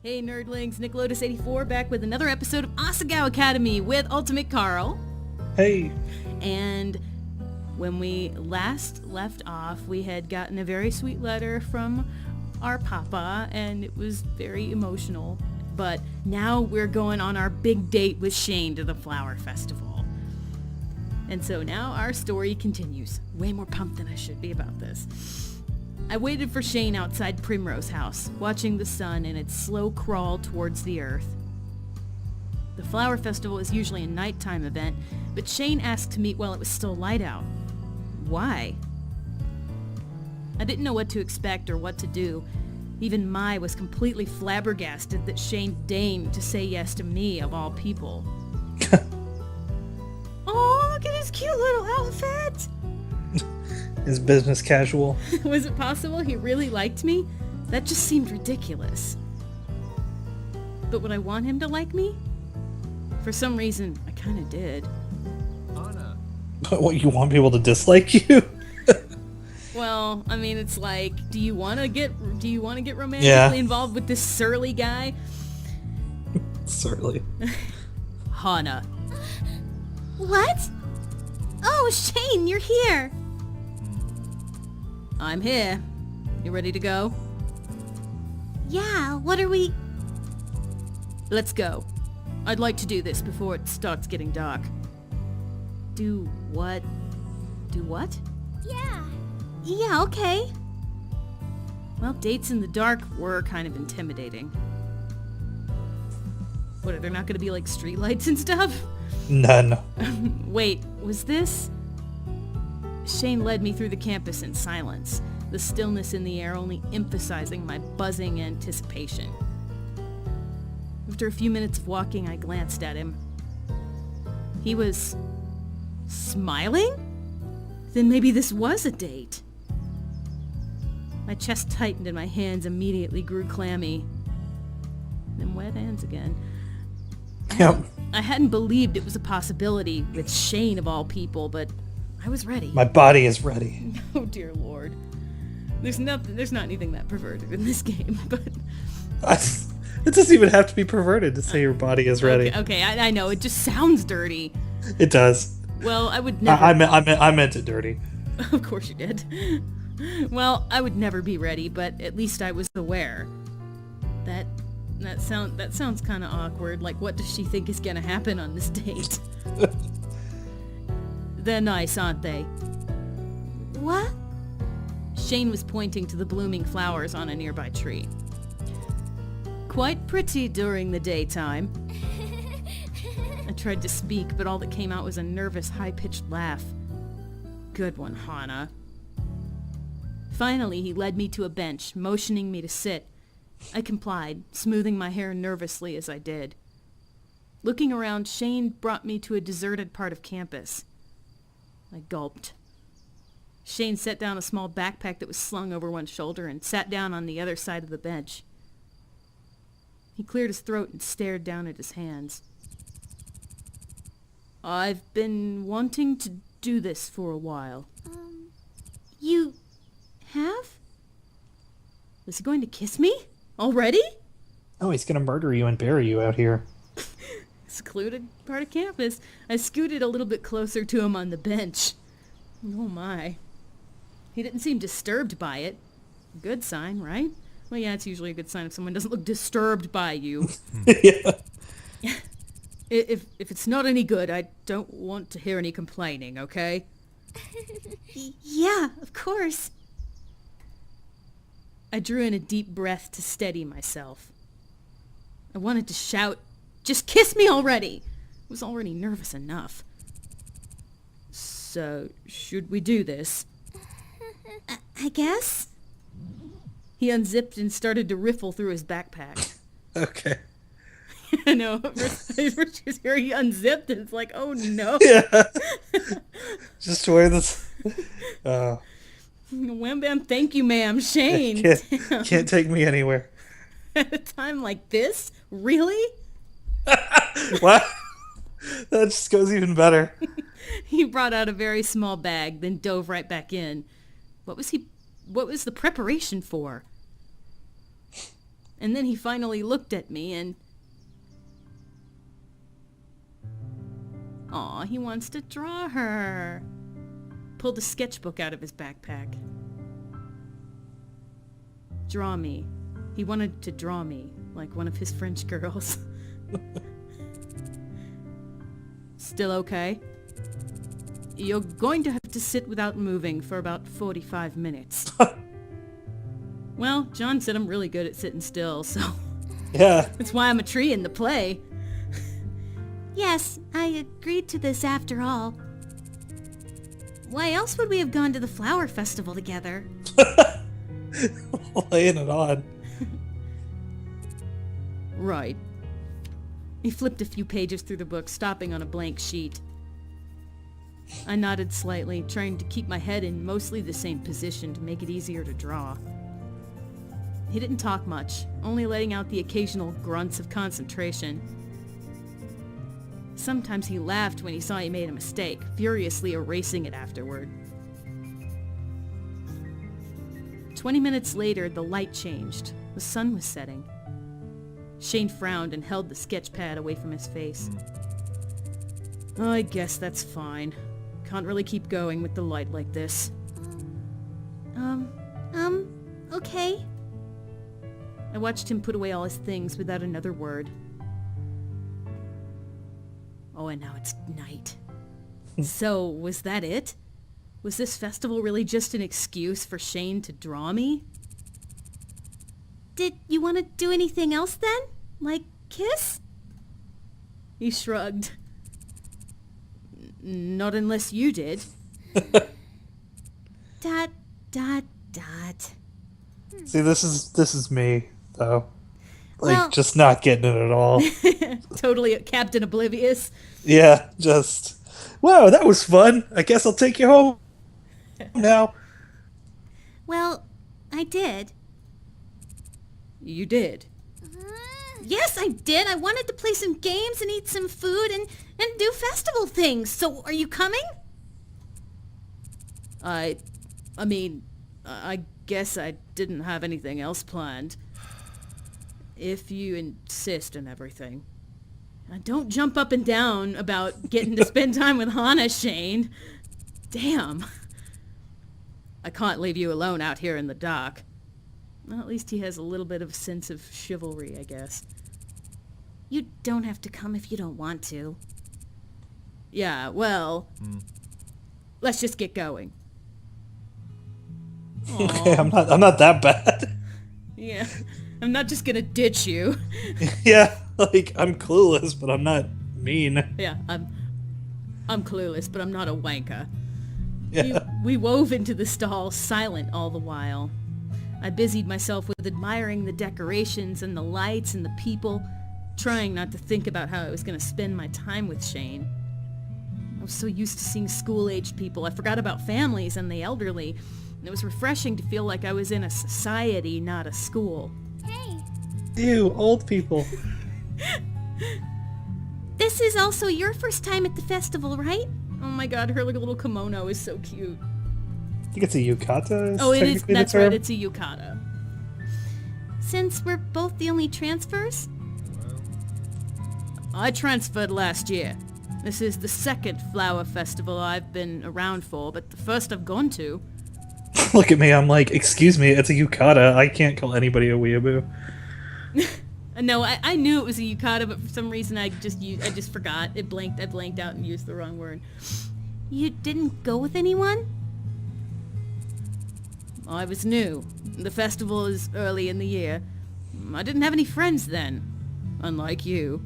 Hey nerdlings, Nick Lotus84 back with another episode of Asagao Academy with UltimateCarl. Hey. And when we last left off, we had gotten a very sweet letter from our papa, and it was very emotional. But now we're going on our big date with Shane to the flower festival. And so now our story continues. Way more pumped than I should be about this. I waited for Shane outside Primrose House, watching the sun in its slow crawl towards the earth. The flower festival is usually a nighttime event, but Shane asked to meet while it was still light out. Why? I didn't know what to expect or what to do. Even Mai was completely flabbergasted that Shane deigned to say yes to me, of all people. Oh, look at his cute little outfit! Is business casual? Was it possible he really liked me? That just seemed ridiculous. But would I want him to like me? For some reason, I kind of did. Anna. What, you want people to dislike you? Well, I mean, it's like, do you want to get romantically involved with this surly guy? Surly. Hana. What? Oh, Shane, you're here. I'm here. You ready to go? Yeah, what are we... Let's go. I'd like to do this before it starts getting dark. Do what? Do what? Yeah, okay. Well, dates in the dark were kind of intimidating. What, are there not going to be like streetlights and stuff? None. Wait, was this... Shane led me through the campus in silence, the stillness in the air only emphasizing my buzzing anticipation. After a few minutes of walking, I glanced at him. He was... smiling? Then maybe this was a date. My chest tightened and my hands immediately grew clammy. Then wet hands again. Yep. I hadn't believed it was a possibility with Shane of all people, but I was ready. My body is ready. Oh dear Lord. There's not anything that perverted in this game, but... It doesn't even have to be perverted to say your body is ready. Okay, I know, it just sounds dirty. It does. Well, I would never... I meant it dirty. Of course you did. Well, I would never be ready, but at least I was aware. That sounds kind of awkward. Like, what does she think is gonna happen on this date? They're nice, aren't they? What? Shane was pointing to the blooming flowers on a nearby tree. Quite pretty during the daytime. I tried to speak, but all that came out was a nervous, high-pitched laugh. Good one, Hana. Finally, he led me to a bench, motioning me to sit. I complied, smoothing my hair nervously as I did. Looking around, Shane brought me to a deserted part of campus. I gulped. Shane set down a small backpack that was slung over one shoulder and sat down on the other side of the bench. He cleared his throat and stared down at his hands. I've been wanting to do this for a while. You have? Was he going to kiss me? Already? Oh, he's gonna murder you and bury you out here. Secluded part of campus. I scooted a little bit closer to him on the bench. Oh my. He didn't seem disturbed by it. Good sign, right? Well, yeah, it's usually a good sign if someone doesn't look disturbed by you. Yeah. If it's not any good, I don't want to hear any complaining, okay? Yeah, of course. I drew in a deep breath to steady myself. I wanted to shout, "Just kiss me already!" I was already nervous enough. So, should we do this? I guess. He unzipped and started to riffle through his backpack. Okay. I know. First you hear he unzipped and it's like, oh no. Yeah. Just wear this. Wham bam, thank you, ma'am. Shane. Can't take me anywhere. At a time like this? Really? What? That just goes even better. He brought out a very small bag, then dove right back in. What was the preparation for? And then he finally looked at me and... Aw, he wants to draw her. Pulled a sketchbook out of his backpack. Draw me. He wanted to draw me, like one of his French girls. Still okay? You're going to have to sit without moving for about 45 minutes. Well, John said I'm really good at sitting still, so... Yeah. That's why I'm a tree in the play. Yes, I agreed to this after all. Why else would we have gone to the flower festival together? Laying it on. Right. He flipped a few pages through the book, stopping on a blank sheet. I nodded slightly, trying to keep my head in mostly the same position to make it easier to draw. He didn't talk much, only letting out the occasional grunts of concentration. Sometimes he laughed when he saw he made a mistake, furiously erasing it afterward. 20 minutes later, the light changed. The sun was setting. Shane frowned and held the sketch pad away from his face. I guess that's fine. Can't really keep going with the light like this. Okay. I watched him put away all his things without another word. Oh, and now it's night. So, was that it? Was this festival really just an excuse for Shane to draw me? Did you want to do anything else then? Like kiss? He shrugged. Not unless you did. ... See, this is me, though. Like, Well- just not getting it at all. Totally Captain Oblivious. Yeah, just... Wow, that was fun. I guess I'll take you home now. Well, I did. You did. Yes, I did. I wanted to play some games and eat some food and do festival things. So, are you coming? I mean, I guess I didn't have anything else planned. If you insist and everything. Don't jump up and down about getting to spend time with Hana, Shane. Damn. I can't leave you alone out here in the dark. Well, at least he has a little bit of a sense of chivalry, I guess. You don't have to come if you don't want to. Yeah, well, let's just get going. Okay, I'm not that bad. Yeah, I'm not just gonna ditch you. Yeah, like, I'm clueless, but I'm not mean. Yeah, I'm clueless, but I'm not a wanker. Yeah. We wove into the stall, silent all the while. I busied myself with admiring the decorations and the lights and the people, trying not to think about how I was going to spend my time with Shane. I was so used to seeing school-aged people, I forgot about families and the elderly, and it was refreshing to feel like I was in a society, not a school. Hey. Ew, old people. This is also your first time at the festival, right? Oh my god, her little kimono is so cute. I think it's a yukata. Oh, it is. technically the That's right, term. it's a yukata. Since we're both the only transfers? I transferred last year. This is the second flower festival I've been around for, but the first I've gone to. Look at me, I'm like, excuse me, it's a yukata. I can't call anybody a weeaboo. No, I knew it was a yukata, but for some reason I just forgot. I blanked out and used the wrong word. You didn't go with anyone? I was new. The festival is early in the year. I didn't have any friends then, unlike you.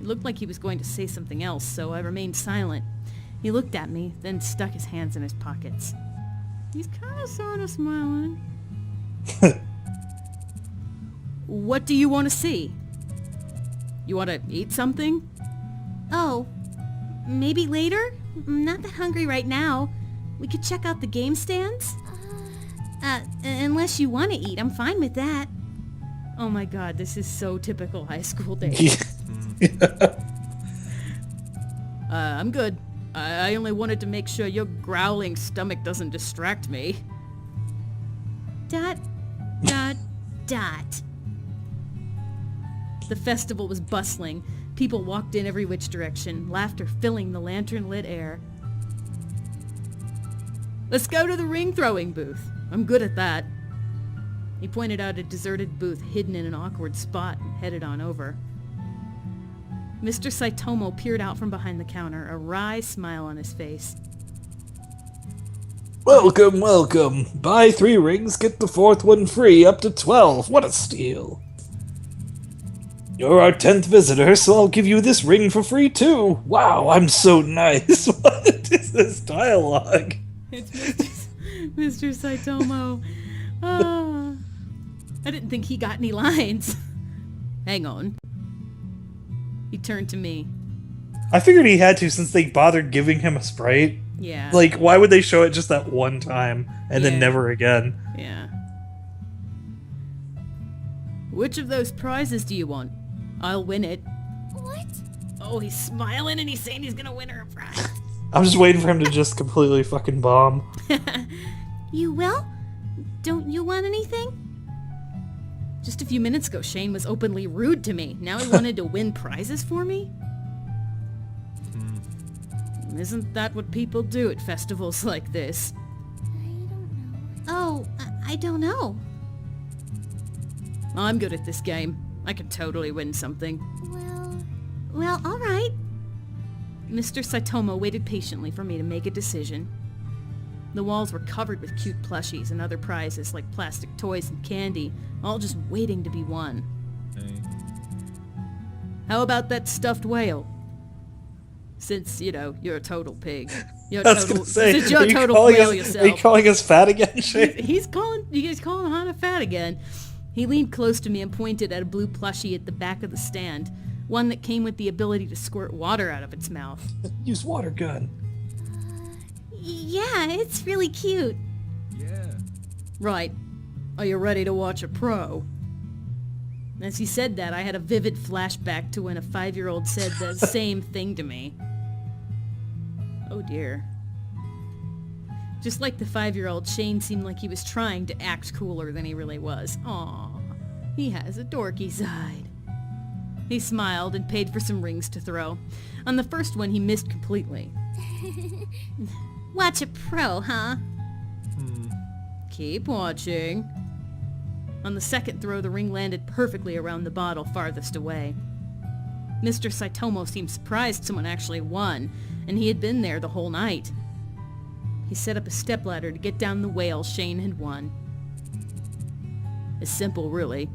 It looked like he was going to say something else, so I remained silent. He looked at me, then stuck his hands in his pockets. He's kind of sort of smiling. What do you want to see? You want to eat something? Oh, maybe later? I'm not that hungry right now. We could check out the game stands? Unless you want to eat, I'm fine with that. Oh my god, this is so typical high school days. I'm good. I only wanted to make sure your growling stomach doesn't distract me. Dot. The festival was bustling. People walked in every which direction, laughter filling the lantern-lit air. Let's go to the ring-throwing booth. I'm good at that. He pointed out a deserted booth hidden in an awkward spot and headed on over. Mr. Saitomo peered out from behind the counter, a wry smile on his face. Welcome, welcome. Buy 3 rings, get the 4th one free, up to 12. What a steal. You're our 10th visitor, so I'll give you this ring for free too. Wow, I'm so nice. What is this dialogue? It's Mr. Saitomo. I didn't think he got any lines. Hang on. He turned to me. I figured he had to since they bothered giving him a Sprite. Yeah. Like, why would they show it just that one time and Yeah. then never again? Yeah. Which of those prizes do you want? I'll win it. What? Oh, he's smiling and he's saying he's gonna win her a prize. I'm just waiting for him to just completely fucking bomb. You will? Don't you want anything? Just a few minutes ago, Shane was openly rude to me. Now he wanted to win prizes for me? Isn't that what people do at festivals like this? I don't know. I'm good at this game. I can totally win something. Well, all right. Mr. Saitomo waited patiently for me to make a decision. The walls were covered with cute plushies and other prizes like plastic toys and candy, all just waiting to be won. How about that stuffed whale? Since, you're a total pig. You're I was gonna say, since you're are a you total calling whale us, yourself. are you calling us fat again, Shane? He's calling Hana fat again. He leaned close to me and pointed at a blue plushie at the back of the stand, one that came with the ability to squirt water out of its mouth. Use water gun. Yeah, it's really cute. Right. Are you ready to watch a pro? As he said that, I had a vivid flashback to when a 5-year-old said the same thing to me. Oh dear. Just like the 5-year-old, Shane seemed like he was trying to act cooler than he really was. Aww, he has a dorky side. He smiled and paid for some rings to throw. On the first one, he missed completely. Watch a pro, huh? Keep watching. On the second throw, the ring landed perfectly around the bottle farthest away. Mr. Saitomo seemed surprised someone actually won, and he had been there the whole night. He set up a stepladder to get down the whale Shane had won. It's simple, really.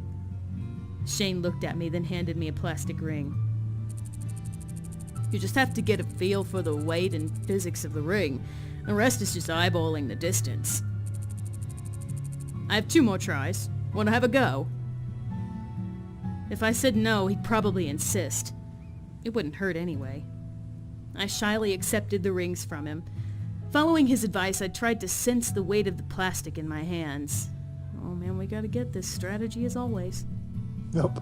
Shane looked at me, then handed me a plastic ring. You just have to get a feel for the weight and physics of the ring. The rest is just eyeballing the distance. I have 2 more tries. Want to have a go? If I said no, he'd probably insist. It wouldn't hurt anyway. I shyly accepted the rings from him. Following his advice, I tried to sense the weight of the plastic in my hands. Oh man, we gotta get this strategy as always. Nope.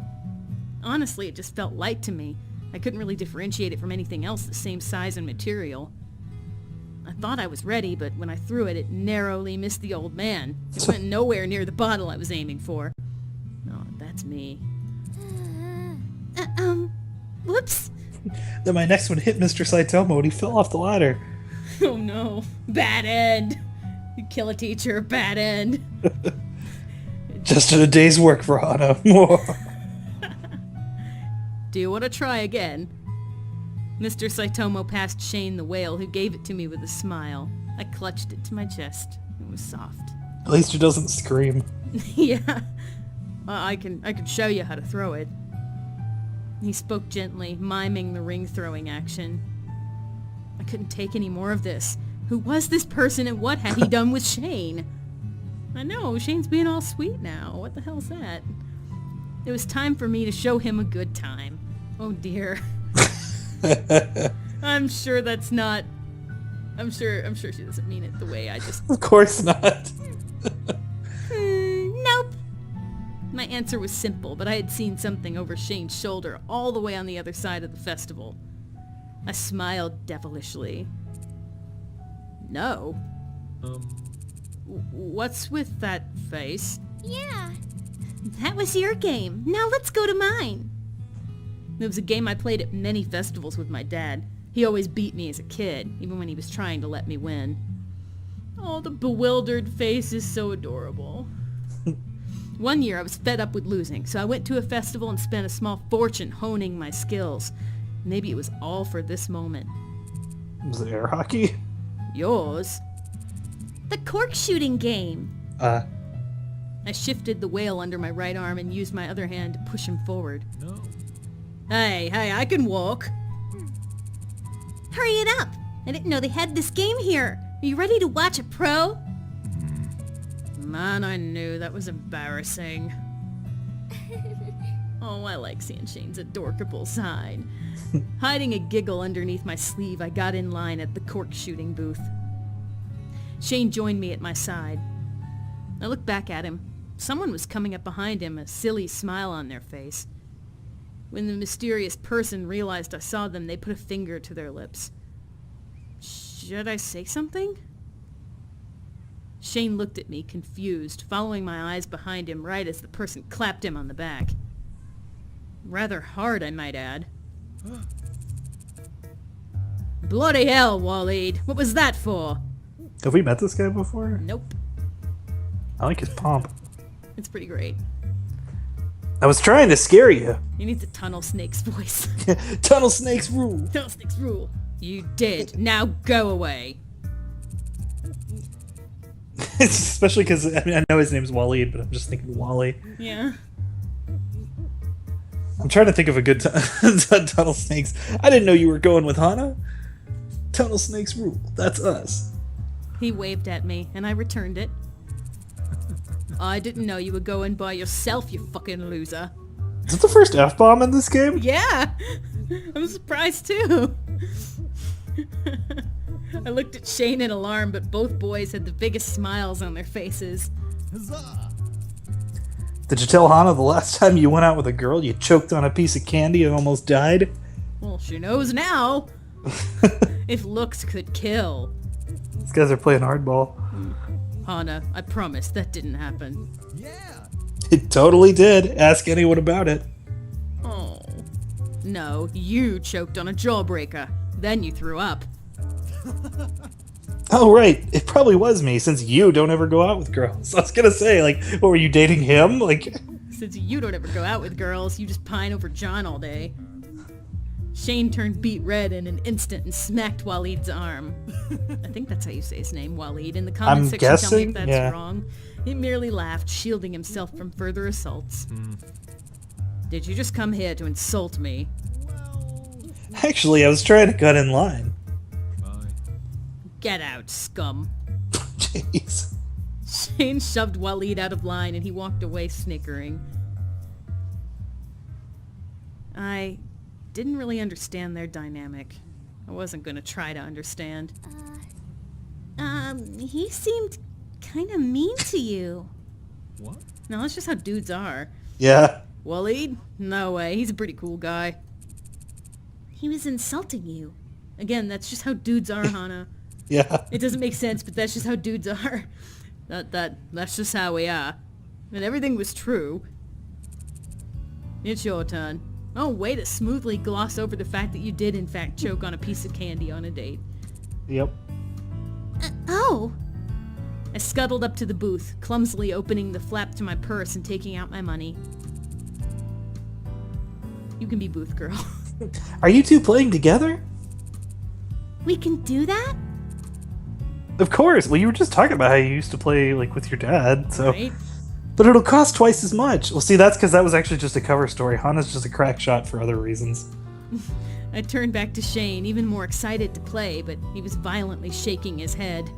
Honestly, it just felt light to me. I couldn't really differentiate it from anything else the same size and material. I thought I was ready, but when I threw it, it narrowly missed the old man. It went nowhere near the bottle I was aiming for. Oh, that's me. Whoops. Then my next one hit Mr. Saitomo and he fell off the ladder. Oh no. Bad end. You kill a teacher, bad end. Just a day's work for Hana. Do you want to try again? Mr. Saitomo passed Shane the whale, who gave it to me with a smile. I clutched it to my chest. It was soft. At least it doesn't scream. Yeah. I can show you how to throw it. He spoke gently, miming the ring-throwing action. I couldn't take any more of this. Who was this person and what had he done with Shane? I know, Shane's being all sweet now. What the hell's that? It was time for me to show him a good time. Oh dear. I'm sure that's not... I'm sure she doesn't mean it the way I just... Of course not. Nope. My answer was simple, but I had seen something over Shane's shoulder all the way on the other side of the festival. I smiled devilishly. No. What's with that face? Yeah. That was your game. Now let's go to mine. It was a game I played at many festivals with my dad. He always beat me as a kid, even when he was trying to let me win. Oh, the bewildered face is so adorable. One year I was fed up with losing, so I went to a festival and spent a small fortune honing my skills. Maybe it was all for this moment. Was it air hockey? Yours? The cork shooting game. I shifted the whale under my right arm and used my other hand to push him forward. No. Hey, I can walk. Hurry it up. I didn't know they had this game here. Are you ready to watch a pro? Man, I knew that was embarrassing. Oh, I like seeing Shane's adorable side. Hiding a giggle underneath my sleeve, I got in line at the cork shooting booth. Shane joined me at my side. I looked back at him. Someone was coming up behind him, a silly smile on their face. When the mysterious person realized I saw them, they put a finger to their lips. Should I say something? Shane looked at me, confused, following my eyes behind him right as the person clapped him on the back. Rather hard, I might add. Bloody hell, Waleed. What was that for? Have we met this guy before? Nope. I like his pomp. It's pretty great. I was trying to scare you. You need the Tunnel Snake's voice. Tunnel snakes rule. Tunnel Snake's rule. You did. Now go away. Especially because I know his name's Waleed, but I'm just thinking Wally. Yeah. I'm trying to think of a good Tunnel Snakes. I didn't know you were going with Hana. Tunnel Snakes rule. That's us. He waved at me, and I returned it. I didn't know you were going by yourself, you fucking loser. Is it the first F-bomb in this game? Yeah! I'm surprised, too. I looked at Shane in alarm, but both boys had the biggest smiles on their faces. Huzzah! Did you tell Hana the last time you went out with a girl you choked on a piece of candy and almost died? Well, she knows now. If looks could kill. These guys are playing hardball. Hana, I promise that didn't happen. Yeah! It totally did. Ask anyone about it. Oh. No, you choked on a jawbreaker. Then you threw up. Oh, right. It probably was me, since you don't ever go out with girls. I was gonna say, like, what, were you dating him? Like, Since you don't ever go out with girls, you just pine over John all day. Shane turned beet red in an instant and smacked Waleed's arm. I think that's how you say his name, Waleed. In the comment section, tell me if that's yeah. wrong. He merely laughed, shielding himself from further assaults. Did you just come here to insult me? actually, I was trying to cut in line. Bye. Get out, scum. Jeez. Shane shoved Waleed out of line and he walked away snickering. I didn't really understand their dynamic. I wasn't going to try to understand. He seemed kind of mean to you. What? No, that's just how dudes are. Yeah. Waleed? No way. He's a pretty cool guy. He was insulting you. Again, that's just how dudes are, Hana. Yeah. It doesn't make sense, but that's just how dudes are. That's just how we are. And everything was true. It's your turn. Oh, way to smoothly gloss over the fact that you did in fact choke on a piece of candy on a date. Yep. Oh! I scuttled up to the booth, clumsily opening the flap to my purse and taking out my money. You can be booth girl. Are you two playing together? We can do that? Of course. Well, you were just talking about how you used to play, like, with your dad, so... Right? But it'll cost twice as much. Well, see, that's because that was actually just a cover story. Hana's just a crack shot for other reasons. I turned back to Shane, even more excited to play, but he was violently shaking his head.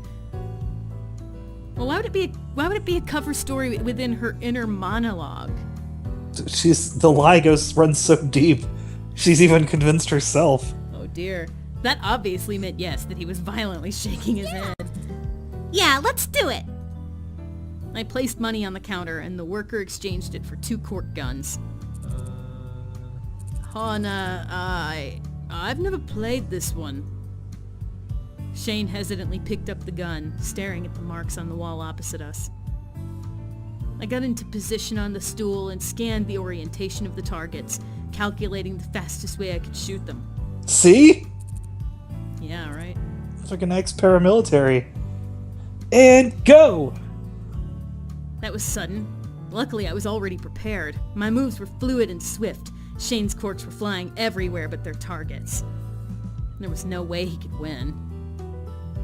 Well, why would it be a cover story within her inner monologue? The lie runs so deep. She's even convinced herself. Oh dear. That obviously meant yes, that he was violently shaking his head. Yeah, let's do it! I placed money on the counter, and the worker exchanged it for 2 cork guns. Hana, I've never played this one. Shane hesitantly picked up the gun, staring at the marks on the wall opposite us. I got into position on the stool and scanned the orientation of the targets, calculating the fastest way I could shoot them. See? Yeah, right. It's like an ex-paramilitary. And go! That was sudden. Luckily, I was already prepared. My moves were fluid and swift. Shane's corks were flying everywhere but their targets. There was no way he could win.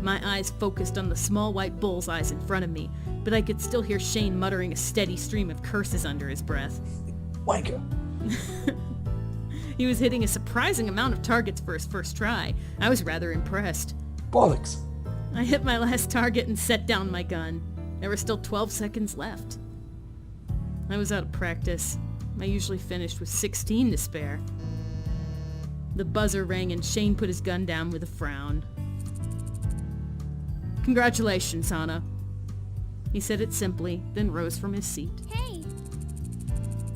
My eyes focused on the small white bullseyes in front of me, but I could still hear Shane muttering a steady stream of curses under his breath. Wanker. He was hitting a surprising amount of targets for his first try. I was rather impressed. Bollocks. I hit my last target and set down my gun. There were still 12 seconds left. I was out of practice. I usually finished with 16 to spare. The buzzer rang and Shane put his gun down with a frown. Congratulations, Hana. He said it simply, then rose from his seat. Hey!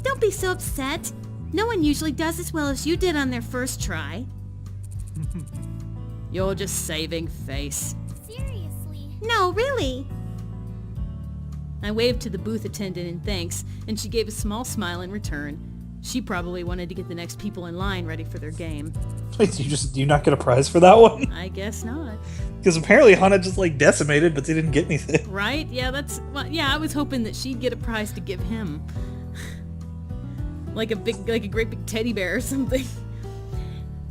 Don't be so upset. No one usually does as well as you did on their first try. You're just saving face. Seriously? No, really. I waved to the booth attendant in thanks, and she gave a small smile in return. She probably wanted to get the next people in line ready for their game. Wait, you not get a prize for that one? I guess not. Because apparently Hana just like decimated, but they didn't get anything. Right? Yeah, I was hoping that she'd get a prize to give him. like a great big teddy bear or something.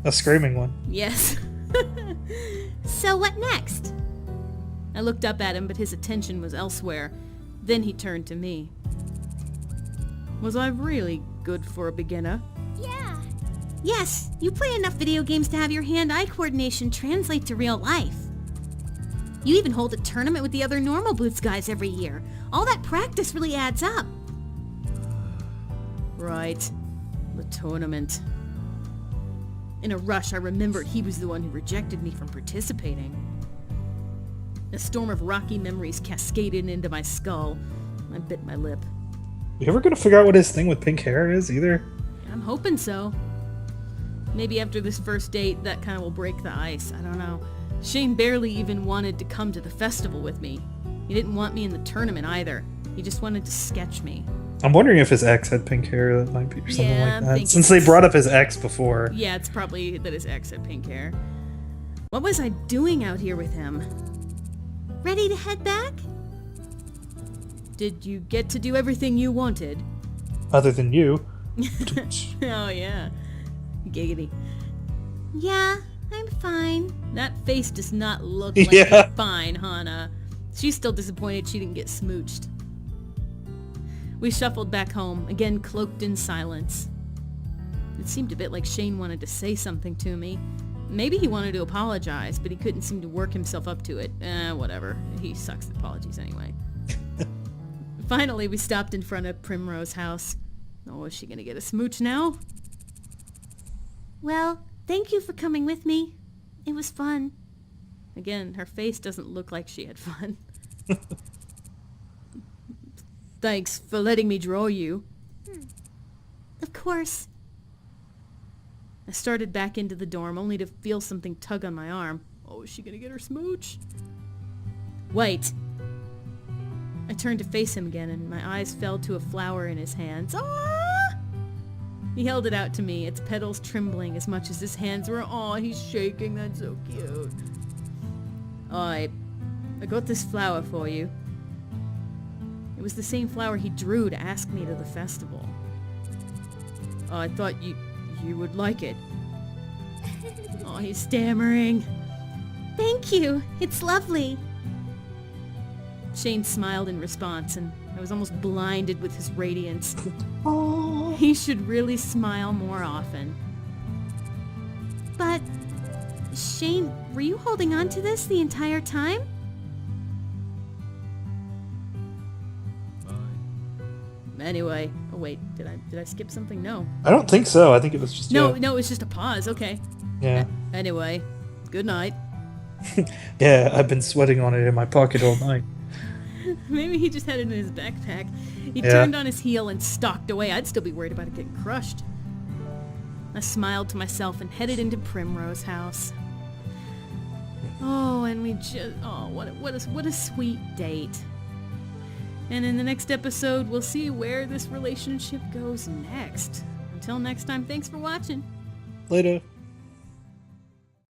A screaming one. Yes. So what next? I looked up at him, but his attention was elsewhere. Then he turned to me. Was I really good for a beginner? Yeah. Yes, you play enough video games to have your hand-eye coordination translate to real life. You even hold a tournament with the other normal booths guys every year. All that practice really adds up. Right. The tournament. In a rush, I remembered he was the one who rejected me from participating. A storm of rocky memories cascaded into my skull. I bit my lip. We ever gonna figure out what his thing with pink hair is either? I'm hoping so. Maybe after this first date, that kind of will break the ice. I don't know. Shane barely even wanted to come to the festival with me. He didn't want me in the tournament either. He just wanted to sketch me. I'm wondering if his ex had pink hair. That might be something Yeah, like I'm that. thinking Since they brought up his ex before. Yeah, it's probably that his ex had pink hair. What was I doing out here with him? Ready to head back? Did you get to do everything you wanted? Other than you. Oh yeah. Giggity. Yeah, I'm fine. That face does not look like Yeah. you're fine, Hana. She's still disappointed she didn't get smooched. We shuffled back home, again cloaked in silence. It seemed a bit like Shane wanted to say something to me. Maybe he wanted to apologize, but he couldn't seem to work himself up to it. Whatever. He sucks at apologies anyway. Finally, we stopped in front of Primrose house. Oh, is she gonna get a smooch now? Well, thank you for coming with me. It was fun. Again, her face doesn't look like she had fun. Thanks for letting me draw you. Of course. I started back into the dorm, only to feel something tug on my arm. Oh, is she gonna get her smooch? Wait. I turned to face him again, and my eyes fell to a flower in his hands. Ah! He held it out to me, its petals trembling as much as his hands were. Oh, he's shaking. That's so cute. I got this flower for you. It was the same flower he drew to ask me to the festival. I thought you would like it. Oh, he's stammering. Thank you. It's lovely. Shane smiled in response, and I was almost blinded with his radiance. Oh. He should really smile more often. But, Shane, were you holding on to this the entire time? Bye. Anyway, oh wait, did I skip something? No. I don't think so. I think it was just No, yeah. no, it's just a pause. Okay. Yeah. Anyway, good night. Yeah, I've been sweating on it in my pocket all night. Maybe he just had it in his backpack. He Yeah. turned on his heel and stalked away. I'd still be worried about it getting crushed. I smiled to myself and headed into Primrose house. Oh, and we just... Oh, what a sweet date. And in the next episode, we'll see where this relationship goes next. Until next time, thanks for watching. Later.